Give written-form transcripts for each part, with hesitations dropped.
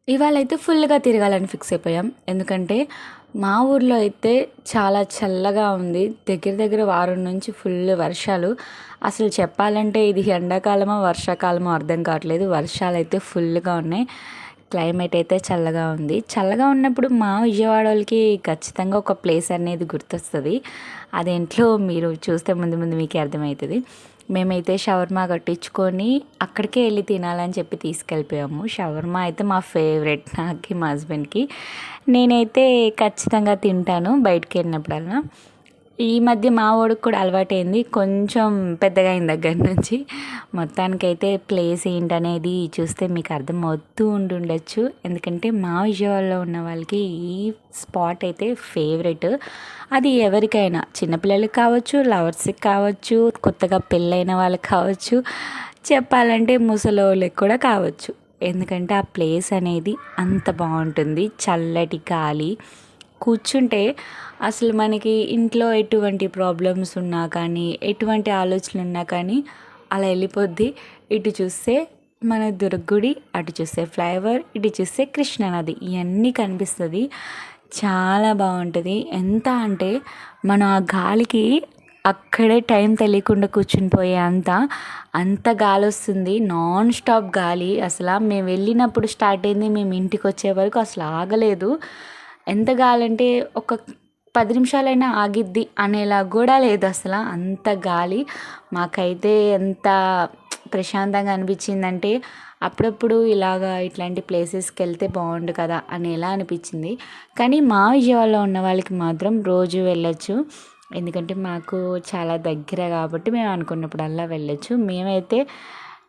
ఇవాళైతే ఫుల్‌గా తిరగాలని ఫిక్స్ అయిపోయాం. ఎందుకంటే, మా ఊర్లో అయితే చాలా చల్లగా ఉంది. దగ్గర దగ్గర వారం నుంచి ఫుల్ వర్షాలు. అసలు చెప్పాలంటే ఇది ఎండాకాలమో, వర్షాకాలమో అర్థం కావట్లేదు. వర్షాలైతే ఫుల్‌గా ఉన్నాయి. క్లైమేట్ అయితే చల్లగా ఉంది. చల్లగా ఉన్నప్పుడు మా విజయవాడోళ్ళకి ఖచ్చితంగా ఒక ప్లేస్ అనేది గుర్తొస్తది. అదేంట్లో మీరు చూస్తే ముందు ముందు మీకే అర్థమైతది. మేమైతే షవర్మా కట్టించుకొని అక్కడికే వెళ్ళి తినాలని చెప్పి తీసుకెళ్ళిపోయాము. షవర్మా అయితే మా ఫేవరెట్ నాకి, మా హస్బెండ్‌కి. నేనైతే ఖచ్చితంగా తింటాను బయటికి వెళ్ళినప్పుడల్లా. ఈ మధ్య మా వాడికి కూడా అలవాటైంది. కొంచెం పెద్దగా అయిన దగ్గర నుంచి. మొత్తానికైతే ప్లేస్ ఏంటనేది చూస్తే మీకు అర్థమవుతూ ఉండుండొచ్చు. ఎందుకంటే మా విజయవాడలో ఉన్న వాళ్ళకి ఈ స్పాట్ అయితే ఫేవరెట్. అది ఎవరికైనా చిన్నపిల్లలకి కావచ్చు, లవర్స్‌కి కావచ్చు, కొత్తగా పెళ్ళైన వాళ్ళకి కావచ్చు, చెప్పాలంటే ముసలోళ్ళకి కూడా కావచ్చు. ఎందుకంటే ఆ ప్లేస్ అనేది అంత బాగుంటుంది. చల్లటి గాలి కూర్చుంటే అసలు మనకి ఇంట్లో ఎటువంటి ప్రాబ్లమ్స్ ఉన్నా కానీ, ఎటువంటి ఆలోచనలు ఉన్నా కానీ అలా వెళ్ళిపోద్ది. ఇటు చూస్తే మన దుర్గుడి, అటు చూస్తే ఫ్లైఓవర్, ఇటు చూస్తే కృష్ణానది ఇవన్నీ కనిపిస్తుంది. చాలా బాగుంటుంది. ఎంత అంటే మనం ఆ గాలికి అక్కడే టైం తెలియకుండా కూర్చుని పోయే అంత గాలి వస్తుంది. నాన్ స్టాప్ గాలి. అసలు మేము వెళ్ళినప్పుడు స్టార్ట్ అయింది, మేము ఇంటికి వచ్చే వరకు అసలు ఆగలేదు. ఎంత గాలి అంటే ఒక 10 నిమిషాలైనా ఆగిద్ది అనేలా కూడా లేదు అసలు. అంత గాలి. మాకైతే ఎంత ప్రశాంతంగా అనిపించిందంటే అప్పుడప్పుడు ఇట్లాంటి ప్లేసెస్కి వెళ్తే బాగుండు కదా అనేలా అనిపించింది. కానీ మా విజయవాడలో ఉన్న వాళ్ళకి మాత్రం రోజు వెళ్ళొచ్చు. ఎందుకంటే మాకు చాలా దగ్గర కాబట్టి మేము అనుకున్నప్పుడల్లా వెళ్ళొచ్చు. మేమైతే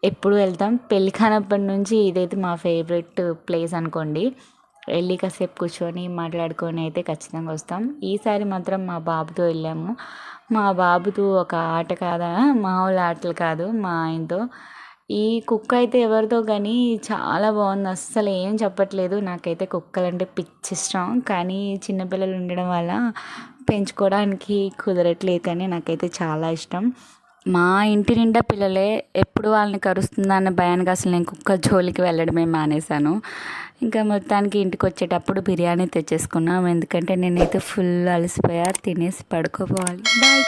ఎప్పుడు వెళ్తాం. పెళ్ళి కానప్పటి నుంచి ఇదైతే మా ఫేవరెట్ ప్లేస్ అనుకోండి. వెళ్ళి కాసేపు కూర్చొని మాట్లాడుకొని అయితే ఖచ్చితంగా వస్తాం. ఈసారి మాత్రం మా బాబుతో వెళ్ళాము. మా బాబుతో ఒక ఆట కాదా, మామూలు ఆటలు కాదు. మా ఆయనతో ఈ కుక్క అయితే ఎవరితో కానీ చాలా బాగుంది. అస్సలు ఏం చెప్పట్లేదు. నాకైతే కుక్కలంటే పిచ్చి ఇష్టం. కానీ చిన్నపిల్లలు ఉండడం వల్ల పెంచుకోవడానికి కుదరట్లేదు. కానీ నాకైతే చాలా ఇష్టం. మా ఇంటి నిండా పిల్లలే. ఎప్పుడు వాళ్ళని కరుస్తుందా అన్న భయానికి అసలు నేను కుక్క జోలికి వెళ్ళడమే మానేశాను. ఇంకా మొత్తానికి ఇంటికి వచ్చేటప్పుడు బిర్యానీ తెచ్చేసుకున్నాం. ఎందుకంటే నేనైతే ఫుల్ అలసిపోయా. తినేసి పడుకోపోవాలి. బాయ్.